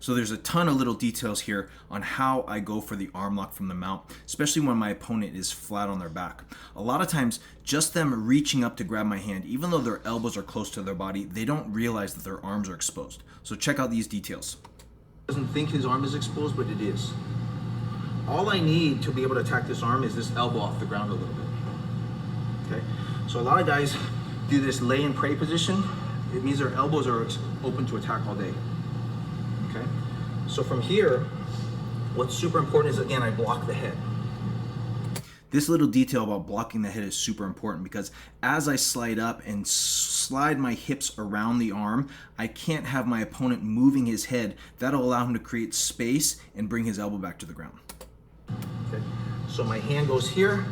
So there's a ton of little details here on how I go for the arm lock from the mount, especially when my opponent is flat on their back. A lot of times, just them reaching up to grab my hand, even though their elbows are close to their body, they don't realize that their arms are exposed. So check out these details. Doesn't think his arm is exposed, but it is. All I need to be able to attack this arm is this elbow off the ground a little bit. Okay, so a lot of guys do this lay and pray position. It means their elbows are open to attack all day. Okay, so from here, what's super important is, again, I block the head. This little detail about blocking the head is super important because as I slide up and slide my hips around the arm, I can't have my opponent moving his head. That'll allow him to create space and bring his elbow back to the ground. Okay, so my hand goes here,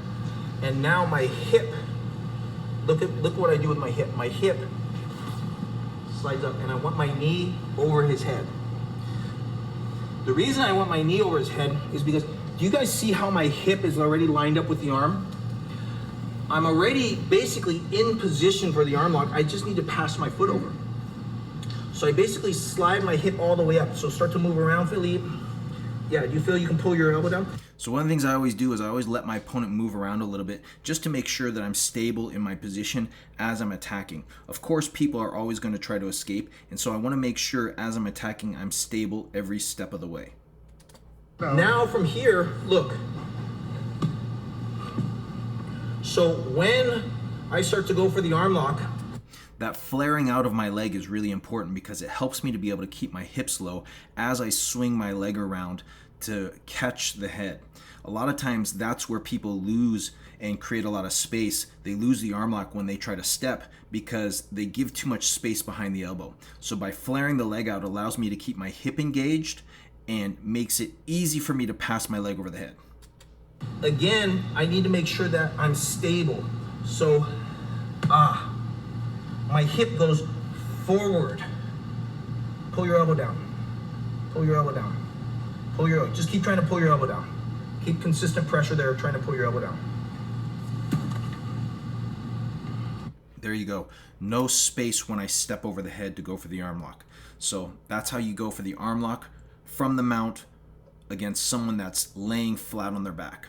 and now my hip, look what I do with my hip. My hip slides up, and I want my knee over his head. The reason I want my knee over his head is because, do you guys see how my hip is already lined up with the arm? I'm already basically in position for the arm lock. I just need to pass my foot over. So I basically slide my hip all the way up. So start to move around, Philippe. Yeah, do you feel you can pull your elbow down? So one of the things I always do is I always let my opponent move around a little bit just to make sure that I'm stable in my position as I'm attacking. Of course, people are always going to try to escape, and so I want to make sure as I'm attacking, I'm stable every step of the way. Now from here, look. So when I start to go for the arm lock, that flaring out of my leg is really important because it helps me to be able to keep my hips low as I swing my leg around to catch the head. A lot of times that's where people lose and create a lot of space. They lose the arm lock when they try to step because they give too much space behind the elbow. So by flaring the leg out, it allows me to keep my hip engaged and makes it easy for me to pass my leg over the head. Again, I need to make sure that I'm stable. So, my hip goes forward. Pull your elbow down. Pull your elbow down. Pull your elbow. Just keep trying to pull your elbow down. Keep consistent pressure there, trying to pull your elbow down. There you go. No space when I step over the head to go for the arm lock. So that's how you go for the arm lock from the mount against someone that's laying flat on their back.